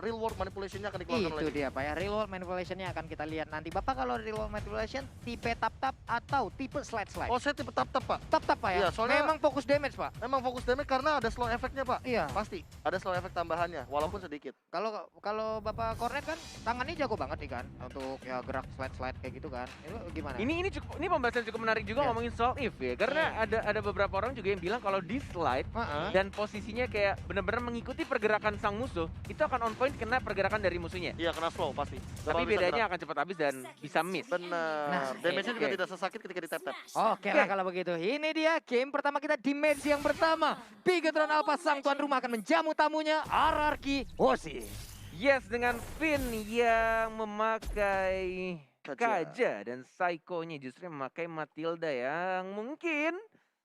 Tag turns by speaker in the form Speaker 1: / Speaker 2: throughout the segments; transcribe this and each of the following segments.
Speaker 1: real world manipulation-nya akan dikeluarkan oleh
Speaker 2: Itu dia Pak ya, real world manipulation-nya akan kita lihat nanti. Bapak kalau real world manipulation tipe tap-tap atau tipe slide-slide?
Speaker 1: Oh, saya tipe tap-tap, Pak.
Speaker 2: Tap-tap Pak ya?
Speaker 1: Iya, soalnya
Speaker 2: memang fokus damage Pak?
Speaker 1: memang fokus damage karena ada slow efeknya, Pak.
Speaker 2: Iya.
Speaker 1: Pasti, ada slow efek tambahannya, walaupun sedikit.
Speaker 2: Kalau Bapak Cornet kan tangannya jago banget nih kan untuk ya gerak slide-slide kayak gitu kan. Itu gimana?
Speaker 3: Ini pembahasan cukup menarik juga ngomongin soal if ya. Karena ada beberapa orang juga yang bilang kalau di slide dan posisinya kayak benar-benar mengikuti pergerakan sang musuh, itu akan on point kena pergerakan dari musuhnya.
Speaker 1: Iya, kena slow pasti.
Speaker 3: Tapi bedanya akan cepat habis dan bisa miss.
Speaker 1: Benar.
Speaker 2: Nah,
Speaker 1: damage-nya juga tidak sesakit ketika di tap-tap.
Speaker 2: Oke lah kalau begitu. Ini dia game pertama kita di match yang pertama. Bigetron Alpha sang tuan rumah akan menjamu tamunya RRQ Hoshi.
Speaker 3: Yes, dengan Finn yang memakai Kaja dan Psycho-nya justru memakai Matilda yang mungkin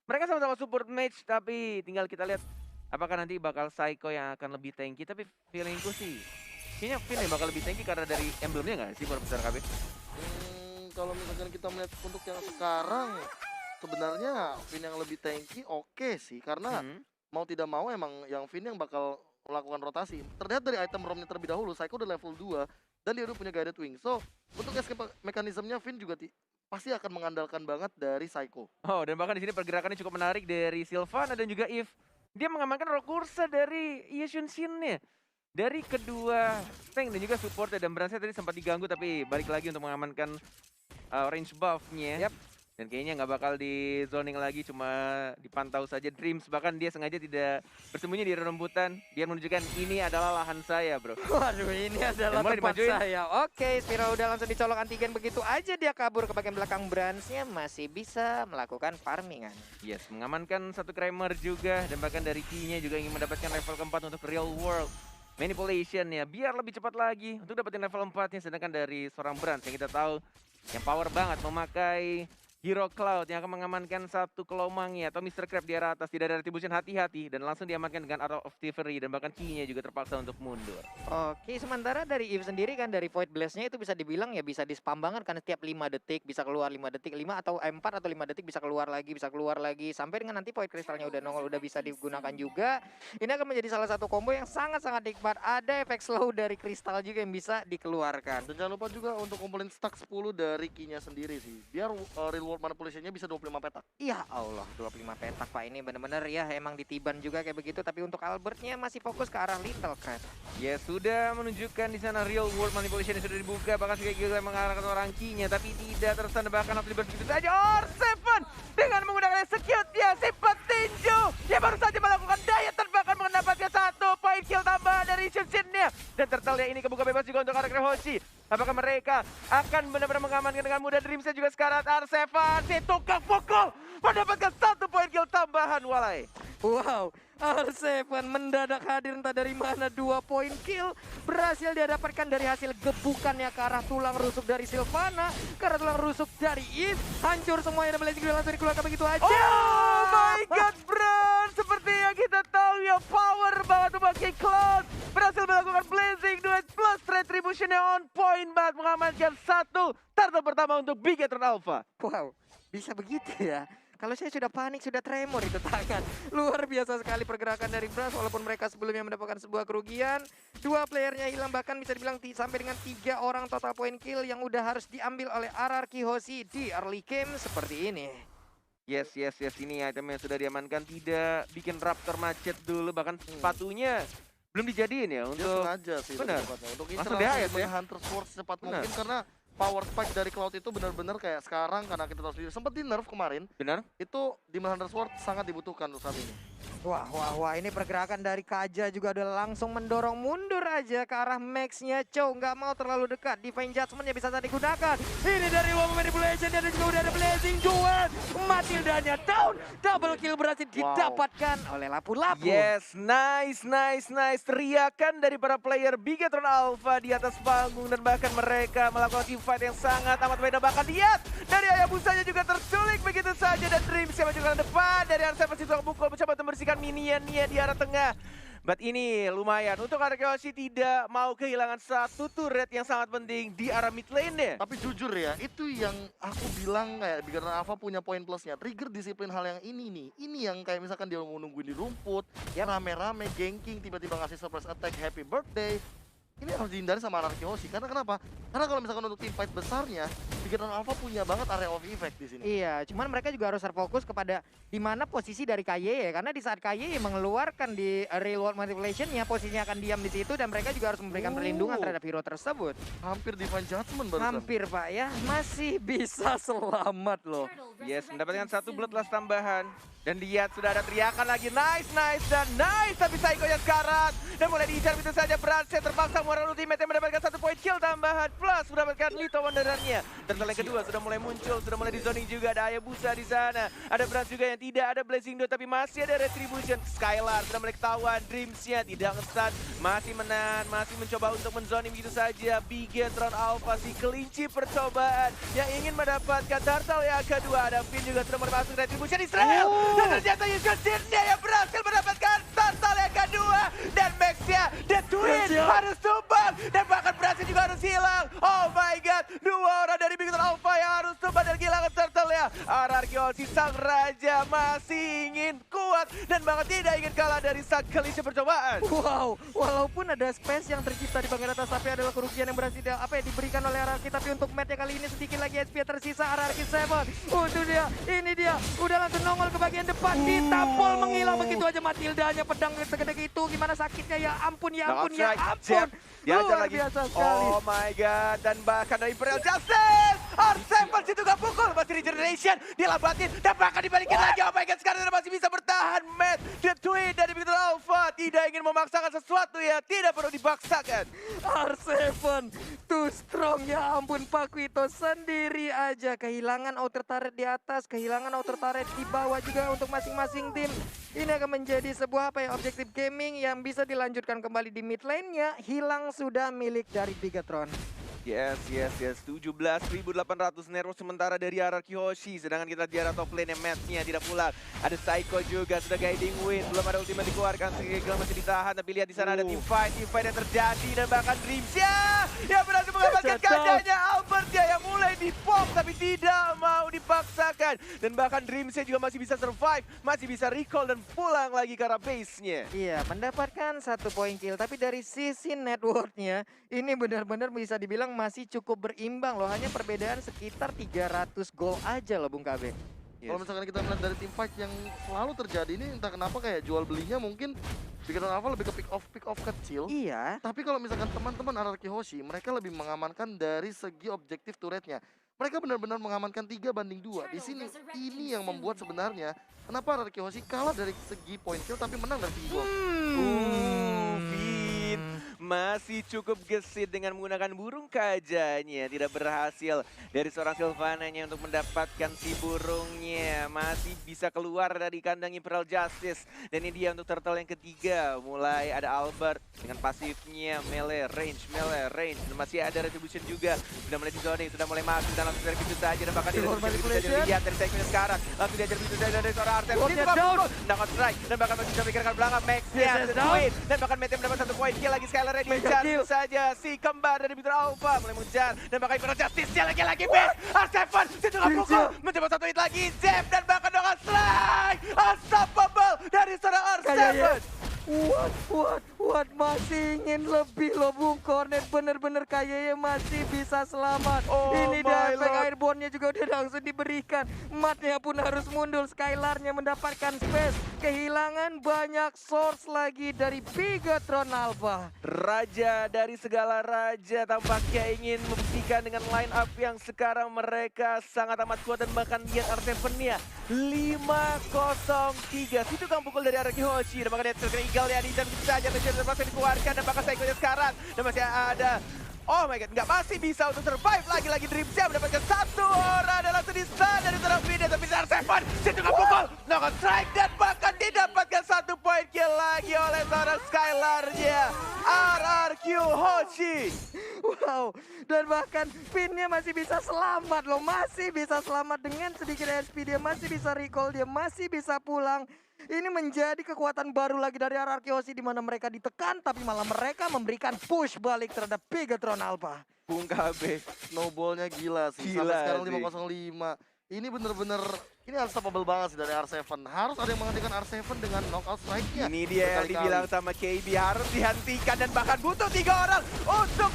Speaker 3: mereka sama-sama support match, tapi tinggal kita lihat apakah nanti bakal Psycho yang akan lebih tanky. Tapi feelingku sih kayaknya Finn yang bakal lebih tanky karena dari emblemnya nggak sih Profesor KB?
Speaker 1: Kalau misalkan kita melihat untuk yang sekarang, sebenarnya Finn yang lebih tanky oke sih, karena mau tidak mau emang yang Finn yang bakal melakukan rotasi. Terlihat dari item ROM-nya terlebih dahulu, Psycho udah level 2 dan dia udah punya guided wing. So, untuk escape mekanismenya Finn juga pasti akan mengandalkan banget dari Psycho.
Speaker 3: Oh, dan bahkan di sini pergerakannya cukup menarik dari Sylvana dan juga Eve. Dia mengamankan Rokursa dari Yeshun Shin-nya. Dari kedua tank dan juga support dan Bransnya tadi sempat diganggu tapi balik lagi untuk mengamankan range buff-nya. Dan kayaknya nggak bakal di zoning lagi, cuma dipantau saja Dreams. Bahkan dia sengaja tidak bersembunyi di rembutan. Biar menunjukkan ini adalah lahan saya, bro.
Speaker 2: Waduh, ini adalah tempat saya. Oke, Spiro udah langsung dicolok antigen begitu aja dia kabur ke bagian belakang Bransnya. Masih bisa melakukan farmingan.
Speaker 3: Yes, mengamankan satu Kramer juga. Dan bahkan dari Key-nya juga ingin mendapatkan level keempat untuk real world manipulation ya. Biar lebih cepat lagi untuk dapetin level 4-nya. Sedangkan dari seorang Brans yang kita tahu yang power banget memakai Hero Cloud yang akan mengamankan satu kelomangnya atau Mr. Crab di arah atas. Tidak ada retribution, hati-hati, dan langsung diamankan dengan Arrow of Thievery dan bahkan Key-nya juga terpaksa untuk mundur.
Speaker 2: Oke, sementara dari Eve sendiri kan dari Void Blast-nya itu bisa dibilang ya bisa di-spam banget karena setiap 5 detik bisa keluar 5 detik, 5 atau 4 atau 5 detik bisa keluar lagi sampai dengan nanti Void Crystal-nya udah nongol udah bisa digunakan juga. Ini akan menjadi salah satu combo yang sangat-sangat nikmat. Ada efek slow dari kristal juga yang bisa dikeluarkan.
Speaker 1: Dan jangan lupa juga untuk kumpulin stack 10 dari Key-nya sendiri sih. Biar real world manipulation-nya bisa 25 petak.
Speaker 2: Ya Allah, 25 petak Pak, ini bener-bener ya emang ditiban juga kayak begitu. Tapi untuk Albertnya masih fokus ke arah Little Crab.
Speaker 3: Ya sudah menunjukkan di sana real world manipulation yang sudah dibuka. Bahkan sekali juga mengarahkan orang Key-nya, tapi tidak tersandar bahkan harus begitu saja. Or7 dengan menggunakan execute ya sifat tinju. Dia baru saja melakukan daya bahkan mendapatkan satu poin kill tambahan dari Shin-nya. Dan tertalia ini kebuka bebas juga untuk RRQ Hoshi. Apakah mereka akan benar-benar mengamankan dengan mudah Dreamsnya juga sekarang R7 si tukang pukul mendapatkan satu poin kill tambahan Walai.
Speaker 2: Wow, R7 mendadak hadir entah dari mana 2 poin kill berhasil dia dapatkan dari hasil gebukannya ke arah tulang rusuk dari Sylvana, ke arah tulang rusuk dari Eve. Hancur semuanya dan Blazing Duel langsung dikeluarkan begitu aja.
Speaker 3: Oh my god, Bran, seperti yang kita tahu ya, power banget memakai Cloud. Berhasil melakukan Blazing Duel plus retribution yang on point banget mengamankan satu turtle pertama untuk Bigetron Alpha.
Speaker 2: Wow, bisa begitu ya. Kalau saya sudah panik, sudah tremor itu tangan. Luar biasa sekali pergerakan dari Brass walaupun mereka sebelumnya mendapatkan sebuah kerugian. 2 playernya hilang, bahkan bisa dibilang sampai dengan 3 orang total point kill yang udah harus diambil oleh RRQ Hoshi di early game seperti ini.
Speaker 3: Yes, ini itemnya sudah diamankan, tidak bikin Raptor macet dulu, bahkan sepatunya belum dijadiin ya untuk...
Speaker 1: Dia sengaja sih.
Speaker 3: Benar.
Speaker 1: Untuk
Speaker 3: Langsung DHS ya.
Speaker 1: Hunter Sword secepat mungkin karena power spike dari Cloud itu benar-benar kayak sekarang karena kita tahu sendiri sempat di nerf kemarin.
Speaker 3: Benar.
Speaker 1: Itu Demon Hunter Sword sangat dibutuhkan untuk saat ini.
Speaker 2: Wah, ini pergerakan dari Kaja juga udah langsung mendorong mundur aja ke arah Max-nya. Chow nggak mau terlalu dekat. Divine Judgment-nya bisa saja digunakan. Ini dari Woman Manipulation dan juga udah ada Blazing Duel. Matildanya down. Double kill berhasil didapatkan oleh Lapu-Lapu.
Speaker 3: Yes, nice. Teriakan dari para player Bigetron Alpha di atas panggung dan bahkan mereka melakukan teamfight yang sangat amat beda. Bahkan lihat dari Hayabusanya juga terculik begitu saja dan Dreams yang maju ke depan dari R7 Situang Bukul mencoba membersihkan minion-nya di arah tengah. But ini lumayan untuk RRQ Hoshi tidak mau kehilangan satu turret yang sangat penting di arah mid lane-nya.
Speaker 1: Tapi jujur ya, itu yang aku bilang kayak Bigetron Alpha punya poin plusnya. Trigger disiplin hal yang ini nih. Ini yang kayak misalkan dia mau nungguin di rumput, ya rame-rame ganking, tiba-tiba ngasih surprise attack happy birthday. harus dihindari sama Anarchy Hoshi. Karena kenapa? Karena kalau misalkan untuk tim fight besarnya, Bigetron Alpha punya banget area of effect di sini.
Speaker 2: Iya, cuman mereka juga harus terfokus kepada di mana posisi dari KYE, karena di saat KYE mengeluarkan di Real World Manipulation-nya, posisinya akan diam di situ dan mereka juga harus memberikan perlindungan terhadap hero tersebut.
Speaker 1: Hampir Divine Judgment barusan.
Speaker 2: Hampir Pak ya, masih bisa selamat loh.
Speaker 3: Yes, mendapatkan satu bloodlust tambahan. Dan lihat sudah ada teriakan lagi, nice, nice, dan nice. Tapi Psycho-nya sekarang. Dan mulai diincar begitu saja, Brandset terpaksa mengeluarkan ultimate yang mendapatkan 1 poin kill tambahan. Plus mendapatkan Lito Wanderernya. Dan yang kedua sudah mulai muncul, sudah mulai di zoning juga. Ada Hayabusa di sana. Ada Brand juga yang tidak ada Blazing Dot, tapi masih ada Retribution. Skylar sudah mulai ketahuan, Dreams-nya tidak nge-stun. Masih menahan, masih mencoba untuk menzoning begitu saja. Bigetron Alpha si kelinci percobaan yang ingin mendapatkan turtle yang kedua. Ada Finn juga sudah mulai masuk Retribution Israel. Dan ternyata Yusuf Sirnya yang berhasil mendapatkan turtle yang kedua. Dan Max-nya, The Twin harus tumbang. Dan bahkan berhasil juga harus hilang. Oh my god, 2 orang dari Bigetron Alpha yang harus tumbang dan kehilangan turtle-nya. Anarchy Hoshi sang raja masih ingin kuat dan bahkan tidak ingin kalah dari sang kelinci percobaan.
Speaker 2: Wow, walaupun ada space yang tercipta di bagian atas, tapi adalah kerugian yang berhasil diberikan oleh Anarchy. Tapi untuk match kali ini sedikit lagi HP tersisa. Anarchy 7, itu dia, ini dia, udah langsung nongol ke bagian depan, ditampol menghilang begitu aja Matildanya, pedang segede itu, gimana sakitnya, ya ampun, ya ampun, ya ampun. Luar biasa sekali.
Speaker 3: Oh my god, dan bahkan dari Imperial Justice, R7 situ gak pukul, masih regeneration, dilambatin, dan bahkan dibalikin lagi. Oh my god, sekarang masih bisa bertahan, Matt. The Twin dari Bigetron Alpha tidak ingin memaksakan sesuatu ya, tidak perlu dipaksakan.
Speaker 2: R7 too strong, ya ampun, Pakuito sendiri aja kehilangan outer turret di atas, kehilangan outer turret di bawah juga untuk masing-masing tim. Ini akan menjadi sebuah objektif gaming yang bisa dilanjutkan kembali di mid lane-nya, hilang sudah milik dari Bigetron.
Speaker 3: Yes. 17.800 nervo sementara dari Anarchy Hoshi. Sedangkan kita di arah top lane yang match-nya tidak pulang. Ada Psycho juga, sudah guiding win. Belum ada ultimate dikeluarkan, Sigel masih ditahan. Tapi lihat di sana ada team fight yang terjadi. Dan bahkan Dreams-nya yang berhasil mengamankan kacanya. Albert-nya yang mulai di-pop tapi tidak mau dipaksakan. Dan bahkan Dreams-nya juga masih bisa survive. Masih bisa recall dan pulang lagi ke arah base-nya.
Speaker 2: Iya, mendapatkan 1 poin kill. Tapi dari sisi network-nya, ini benar-benar bisa dibilang masih cukup berimbang loh, hanya perbedaan sekitar 300 gol aja loh Bung KB.
Speaker 3: Yes.
Speaker 1: Kalau misalkan kita melihat dari tim fight yang selalu terjadi ini, entah kenapa kayak jual belinya mungkin Bigetron Alpha lebih ke pick off kecil.
Speaker 2: Iya.
Speaker 1: Tapi kalau misalkan teman-teman Anarchy Hoshi, mereka lebih mengamankan dari segi objektif turretnya. Mereka benar-benar mengamankan 3-2. Di sini ini yang membuat sebenarnya kenapa Anarchy Hoshi kalah dari segi point kill tapi menang dari segi gol.
Speaker 3: Finn masih cukup gesit dengan menggunakan burung kajanya. Tidak berhasil dari seorang Sylvananya untuk mendapatkan si burungnya. Masih bisa keluar dari kandang Imperial Justice. Dan ini dia untuk turtle yang ketiga. Mulai ada Albert dengan pasifnya melee range. Dan masih ada Retribution juga. Sudah mulai di zoning, sudah mulai masuk dan langsung dari pintu saja. Dan bahkan di Retribution saja lihat dari Psycho sekarang. Langsung diajar pintu saja dari seorang Artem. Dapat strike dan bahkan masih bisa memikirkan belakang Max-nya. Dan bahkan Mete mendapat 1 poin kill lagi. Skylar diincar saja si kembar dari Bigetron Alpha mulai mengejar dan bahkan Imperial Justice-nya lagi Best. R7 situ gak pukul, mencoba 1 hit lagi Zep dan bahkan dengan strike unstoppable dari seorang R7.
Speaker 2: What masih ingin lebih loh Bung Cornet, bener-bener kayaknya masih bisa selamat. Ini dia efek airborne-nya juga udah langsung diberikan. Matnya pun harus mundur, Skylar-nya mendapatkan space. Kehilangan banyak source lagi dari Bigetron Alpha.
Speaker 3: Raja dari segala raja tampaknya ingin membuktikan dengan line up yang sekarang mereka sangat amat kuat dan bahkan lihat R7-nya 5-0-3. Situ kan pukul dari Anarchy Hoshi dan bahkan lihat Eagle ya di jam saja terpaksa dikeluarkan dan bahkan Psycho-nya sekarang dan masih ada oh my god, nggak masih bisa untuk survive lagi Dreams-nya mendapatkan 1 orang dalam sedistran dari seorang Fide tapi R7 situ nggak pukul, knockout strike dan bahkan didapatkan 1 poin kill lagi oleh seorang Skylar-nya Anarchy Hoshi.
Speaker 2: Wow, dan bahkan Finn-nya masih bisa selamat loh, masih bisa selamat dengan sedikit HP, dia masih bisa recall, dia masih bisa pulang. Ini menjadi kekuatan baru lagi dari Anarchy Hoshi di mana mereka ditekan tapi malah mereka memberikan push balik terhadap Bigetron Alpha.
Speaker 1: Bung KB, snowball-nya gila sih. Sampai sekarang 5-0-5. Ini bener-bener, ini unstoppable banget sih dari R7. Harus ada yang menghentikan R7 dengan knockout strike-nya.
Speaker 3: Ini dia yang dibilang sama KB, harus dihentikan dan bahkan butuh 3 orang untuk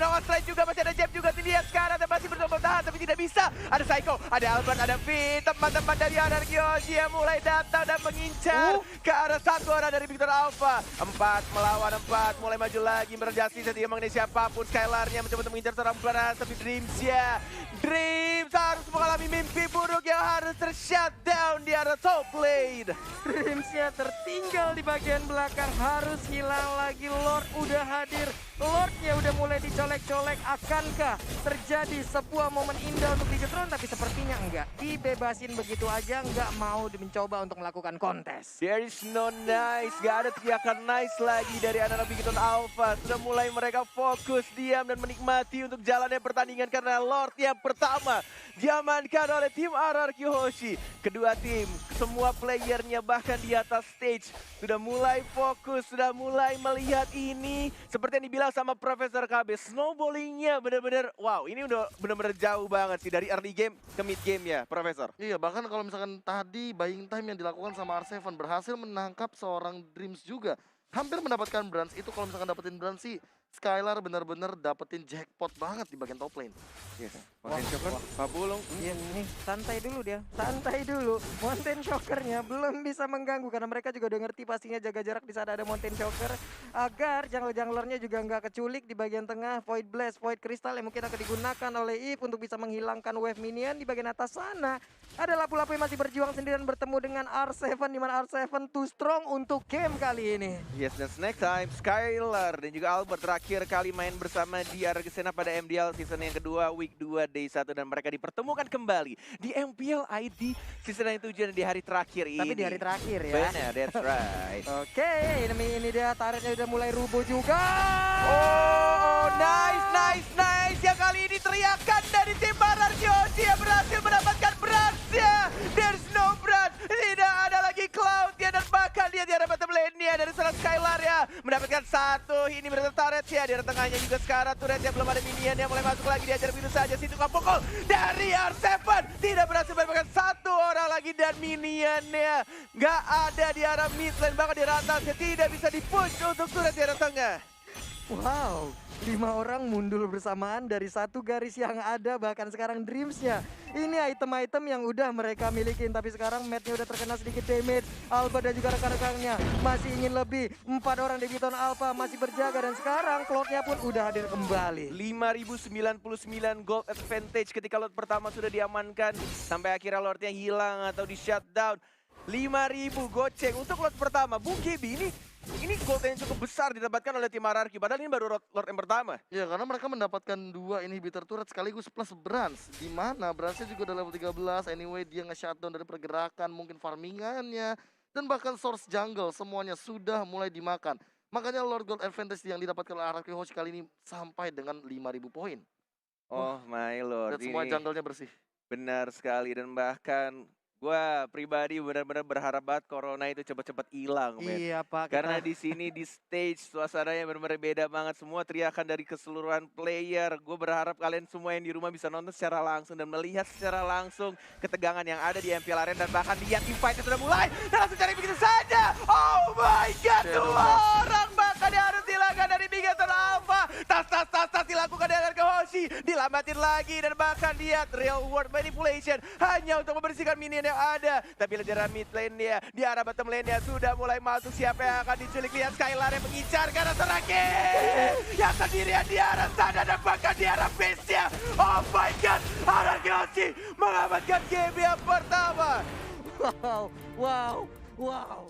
Speaker 3: Noah Slide juga, masih ada Jeb juga dilihat sekarang dan masih bercoba bertahan tapi tidak bisa. Ada Psycho, ada Albert, ada Finn, teman-teman dari Anarchy Hoshi yang mulai datang dan mengincar ke arah satu orang dari Victor Alpha. 4 melawan 4, mulai maju lagi merjasi tidak mengenai siapapun. Skylarnya mencoba untuk mengincar seorang Blaras tapi Dreams ya. Dreams harus mengalami mimpi buruk yang harus ter-shutdown di arah top lane.
Speaker 2: Dreamsnya tertinggal di bagian belakang, harus hilang lagi. Lord udah hadir, Lordnya udah mulai dicolek-colek. Akankah terjadi sebuah momen indah untuk Bigetron? Tapi sepertinya enggak, dibebasin begitu aja, enggak mau mencoba untuk melakukan kontes.
Speaker 3: There is no nice, gak ada teriakan nice lagi dari anak-anak Bigetron Alpha. Sudah mulai mereka fokus, diam dan menikmati untuk jalannya pertandingan karena Lord yang pertama diamankan oleh tim Anarchy Hoshi. Kedua tim, semua playernya bahkan di atas stage sudah mulai fokus, sudah mulai melihat ini. Seperti yang dibilang sama Profesor KB, snowballingnya bener-bener wow, ini udah bener-bener jauh banget sih dari early game ke mid game ya, Profesor.
Speaker 1: Iya, bahkan kalau misalkan tadi buying time yang dilakukan sama R7 berhasil menangkap seorang Dreams juga. Hampir mendapatkan bronze itu, kalau misalkan dapetin bronze sih Skylar benar-benar dapetin jackpot banget di bagian top lane.
Speaker 3: Yes. Mountain Shocker, Papulung.
Speaker 2: Iya nih, santai dulu dia, santai dulu. Mountain Shockernya belum bisa mengganggu karena mereka juga udah ngerti pastinya jaga jarak di saat ada Mountain Shocker agar junglernya juga nggak keculik di bagian tengah. Void Blast, Void Crystal yang mungkin akan digunakan oleh Eve untuk bisa menghilangkan wave minion di bagian atas sana. Ada lapu-lapu yang masih berjuang sendirian bertemu dengan R7 di mana R7 too strong untuk game kali ini.
Speaker 3: Yes, dan next time Skylar dan juga Albert terakhir kali main bersama di Argentina pada MDL season yang kedua, week 2, day 1. Dan mereka dipertemukan kembali di MPL ID season yang 7 di hari terakhir ini.
Speaker 2: Tapi di hari terakhir ya.
Speaker 3: Benar, that's right.
Speaker 2: Oke, ini dia turretnya udah mulai rubuh juga.
Speaker 3: Oh, nice. Yang kali ini teriakan dari tim Anarchy Hoshi yang berhasil mendapatkan bronze-nya. There's no bronze, tidak ada lagi Cloud ya, dan bahkan dia di arah bottom lane-nya dari seorang Skylar ya. Mendapatkan satu, ini berarti turret ya. Di arah tengahnya juga sekarang turretnya belum ada minion yang mulai masuk lagi, diajar begitu saja. Situ pukul dari R7, tidak berhasil mendapatkan satu orang lagi dan minionnya nggak ada di arah mid lane, bahkan di arah atasnya tidak bisa di-push untuk turret di arah tengah.
Speaker 2: Wow, 5 orang mundur bersamaan dari satu garis yang ada. Bahkan sekarang Dreamsnya, ini item-item yang udah mereka milikin. Tapi sekarang Matt-nya udah terkena sedikit damage. Alpha dan juga rekan-rekannya masih ingin lebih. 4 orang di Bigetron Alpha masih berjaga. Dan sekarang Cloud-nya pun udah hadir kembali.
Speaker 3: 5.099 gold advantage ketika Lord pertama sudah diamankan. Sampai akhirnya Lordnya hilang atau di shutdown. 5.000 goceng untuk Lord pertama. Bung KB ini gold yang cukup besar didapatkan oleh tim Anarchy. Padahal ini baru Lord yang pertama.
Speaker 1: Ya, karena mereka mendapatkan 2 inhibitor turret sekaligus plus bronze. Di mana bronze-nya juga udah level 13. Anyway, dia nge-shutdown dari pergerakan, mungkin farmingannya, dan bahkan source jungle semuanya sudah mulai dimakan. Makanya Lord Gold Advantage yang didapatkan oleh Anarchy Hoshi kali ini sampai dengan 5.000 poin.
Speaker 3: Oh my lord,
Speaker 1: Dan semua jungle-nya bersih.
Speaker 3: benar sekali. Dan bahkan gua pribadi benar-benar berharap banget corona itu cepat-cepat hilang, men.
Speaker 2: Iya Pak.
Speaker 3: Karena di sini di stage suasananya benar-benar beda banget, semua teriakan dari keseluruhan player. Gue berharap kalian semua yang di rumah bisa nonton secara langsung dan melihat secara langsung ketegangan yang ada di MPL Arena, dan bahkan lihat team fight sudah mulai dan langsung cari begitu saja. Oh my god, dua orang bahkan harus dilakukan dari Bigetron Alpha. Tas dilakukan dengan Hoshi, dilamatin lagi dan bahkan lihat real world manipulation hanya untuk membersihkan minion yang ada. Tapi di arah mid lane dia, di arah bottom lane dia sudah mulai masuk. Siapa yang akan diculik? Lihat Skylar yang mengincar ke arah terakhir yang sendirian di arah sana dan bahkan di arah base-nya. Oh my god, Anarchy Hoshi mengamankan game yang pertama.
Speaker 2: Wow.